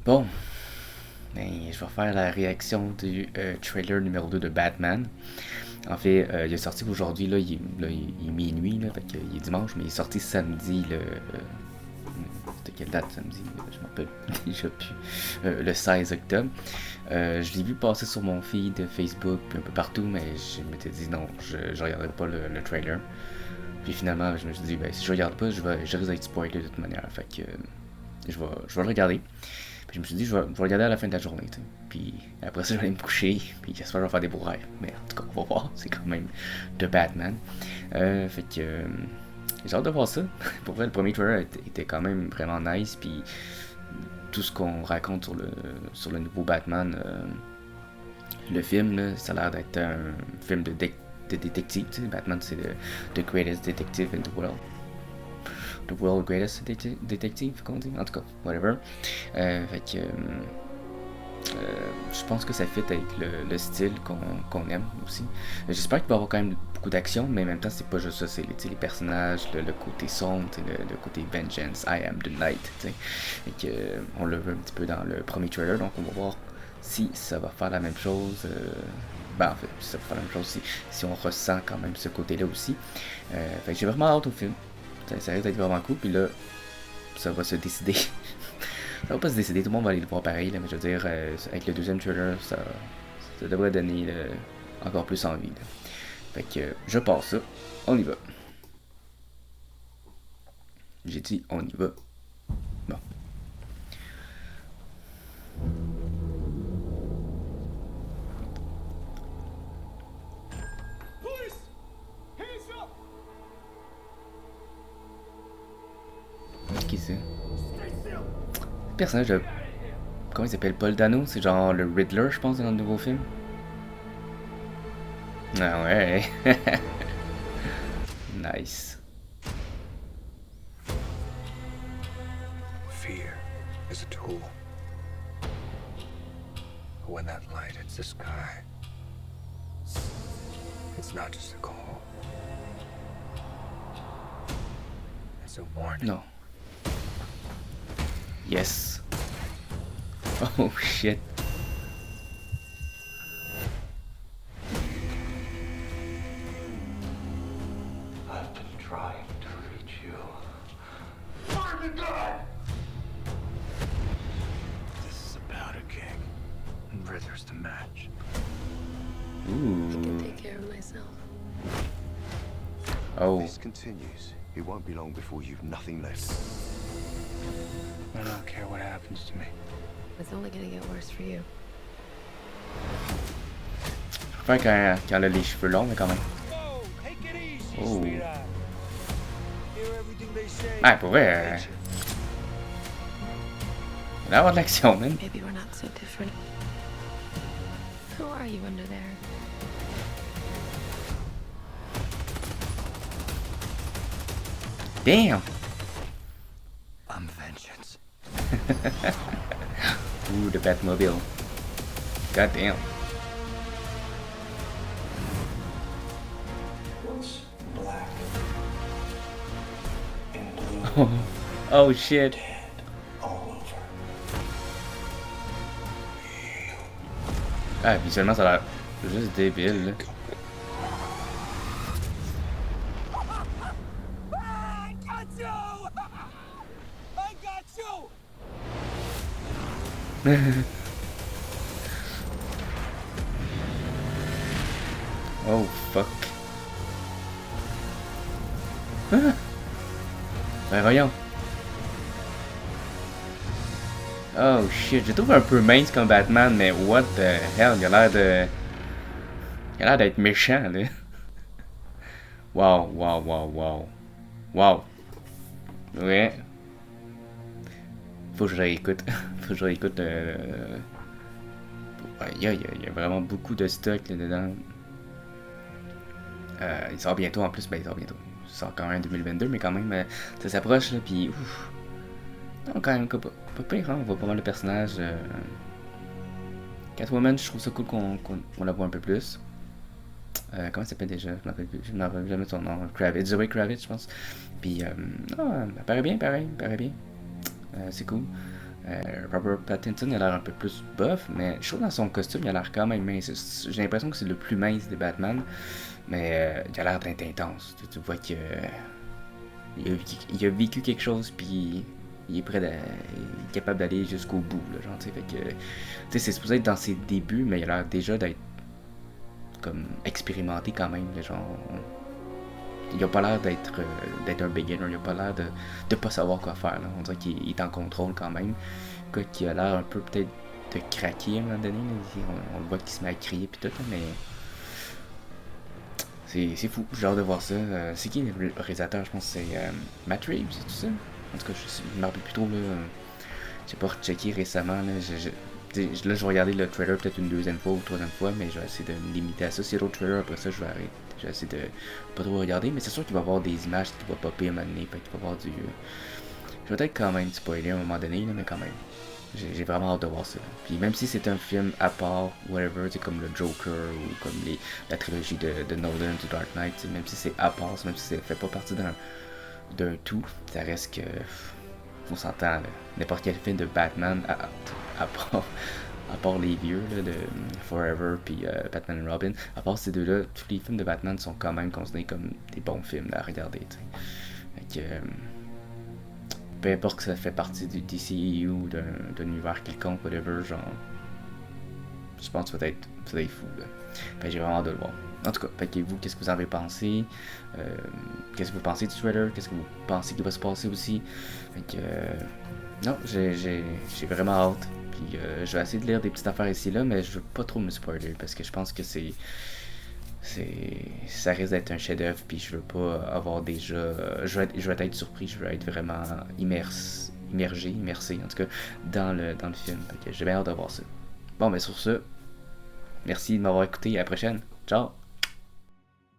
Bon, ben, je vais faire la réaction du trailer numéro 2 de Batman. En fait, il est sorti aujourd'hui, il est minuit, là, fait que, il est dimanche, mais il est sorti samedi, c'était quelle date samedi? Je m'en rappelle déjà plus. Le 16 octobre. Je l'ai vu passer sur mon feed Facebook, puis un peu partout, mais je m'étais dit non, je regarderai pas le trailer. Puis finalement, je me suis dit, ben, si je regarde pas, je risque d'être spoilé de toute manière. Fait que je vais le regarder. Puis je me suis dit, je vais regarder à la fin de la journée. T'sais. Puis après ça, je vais aller me coucher. Puis j'espère que je vais faire des beaux rêves. Mais en tout cas, on va voir. C'est quand même de Batman. Fait que j'ai hâte de voir ça. Pour vrai, le premier trailer était quand même vraiment nice. Puis tout ce qu'on raconte sur le nouveau Batman, le film, là, ça a l'air d'être un film de détective. T'sais. Batman, c'est the greatest detective in the world. The World Greatest Detective, qu'on dit, en tout cas, whatever. Fait que je pense que ça fit avec le style qu'on aime aussi. J'espère qu'il va y avoir quand même beaucoup d'action, mais en même temps, c'est pas juste ça, c'est les personnages, le côté sombre, le côté vengeance, I am the night. Et que, on le veut un petit peu dans le premier trailer, donc on va voir si ça va faire la même chose. Ben en fait, si ça va faire la même chose si on ressent quand même ce côté-là aussi. Fait que j'ai vraiment hâte au film. Ça risque d'être vraiment cool, puis là, ça va se décider. Ça va pas se décider, tout le monde va aller le voir pareil, là, mais je veux dire, avec le deuxième trailer, ça devrait donner encore plus envie. Là. Fait que je passe ça, on y va. J'ai dit, on y va. Bon. Qui c'est? Le personnage de. Comment il s'appelle? Paul Dano? C'est genre le Riddler, je pense, dans le nouveau film. Ah ouais. Nice. Fear is a tool. But when that light hits the sky, it's not just a call. It's a warning. Non. Yes. Oh shit. I've been trying to reach you. Martin God! This is about a king. And Riddler's the match. I can Ooh. take care of myself. Oh. This continues. It won't be long before you've nothing left. I don't care what happens to me. It's only gonna get worse for you. Je préfère quand elle a les cheveux longs, mais quand même. Oh. Ah, pour vrai. Il va y avoir de l'action, même. Maybe we're not so different. Who are you under there? Damn! I'm vengeance. Ooh, the Batmobile. God damn. What's black and blue Oh shit. dead all over? Ah, visuellement, ça a l'air juste débile, là. I got you! I got you! Oh fuck. Ah. Ben voyons. Oh shit, je trouve un peu mince comme Batman, mais what the hell, il a l'air de. Il a l'air d'être méchant, là. Wow, wow, wow, wow. Wow. Ouais. Faut que je réécoute. Faut que je réécoute. Ouais, il y a vraiment beaucoup de stock là-dedans. Il sort bientôt en plus, ben il sort bientôt. Il sort quand même en 2022, mais quand même, ça s'approche là, puis ouf. Non, quand même, pas pire, hein, on voit pas mal de personnages. Catwoman, je trouve ça cool qu'on la voit un peu plus. Comment ça s'appelle déjà? Je me rappelle jamais son nom. Kravitz, Zoe Kravitz, je pense. Puis, non, elle paraît bien, pareil, paraît bien. C'est cool. Robert Pattinson il a l'air un peu plus buff, mais je trouve dans son costume il a l'air quand même mince. J'ai l'impression que c'est le plus mince des Batman, mais il a l'air d'être intense. Tu vois qu'il il a vécu quelque chose, puis il est il est capable d'aller jusqu'au bout. Là, genre, fait que, c'est supposé être dans ses débuts, mais il a l'air déjà d'être comme expérimenté quand même. Là, genre, il a pas l'air d'être un beginner, il a pas l'air de pas savoir quoi faire. Là. On dirait qu'il est en contrôle quand même. Quoi qu'il a l'air un peu peut-être de craquer à un moment donné. Là. On le voit qu'il se met à crier puis tout, là, mais c'est fou, j'ai hâte de voir ça. C'est qui le réalisateur? Je pense que c'est Matt Reeves, c'est tout ça? En tout cas, je me rappelle plus trop. Là. J'ai pas rechecké récemment. Là. Là, je vais regarder le trailer peut-être une deuxième fois ou troisième fois, mais je vais essayer de me limiter à ça. Si y a d'autres trailers après ça, je vais arrêter. Je vais essayer de pas trop regarder, mais c'est sûr qu'il va y avoir des images qui vont popper à un moment donné. Fait qu'il va y avoir du. Je vais peut-être quand même spoiler à un moment donné, là, mais quand même. J'ai vraiment hâte de voir ça. Puis même si c'est un film à part, whatever, c'est comme le Joker ou comme la trilogie de Nolan du Dark Knight, même si c'est à part, même si ça fait pas partie d'un tout, ça reste que. On s'entend, là. N'importe quel film de Batman, à part les vieux là, de Forever puis Batman and Robin, à part ces deux-là, tous les films de Batman sont quand même considérés comme des bons films là, à regarder. Fait que, peu importe que ça fait partie du DCEU ou d'un univers quelconque, whatever, genre, je pense que ça va être fou. Là. Fait que j'ai vraiment hâte de le voir. En tout cas, fait que vous, qu'est-ce que vous en avez pensé? Qu'est-ce que vous pensez du trailer? Qu'est-ce que vous pensez qu'il va se passer aussi? Fait que, non, j'ai vraiment hâte. Puis je vais essayer de lire des petites affaires ici là, mais je veux pas trop me spoiler parce que je pense que ça risque d'être un chef-d'œuvre, puis je veux pas avoir déjà. Je vais être surpris, je veux être vraiment immersé en tout cas, dans le film. Fait que j'ai bien hâte de voir ça. Bon, mais sur ce, merci de m'avoir écouté, à la prochaine. Ciao!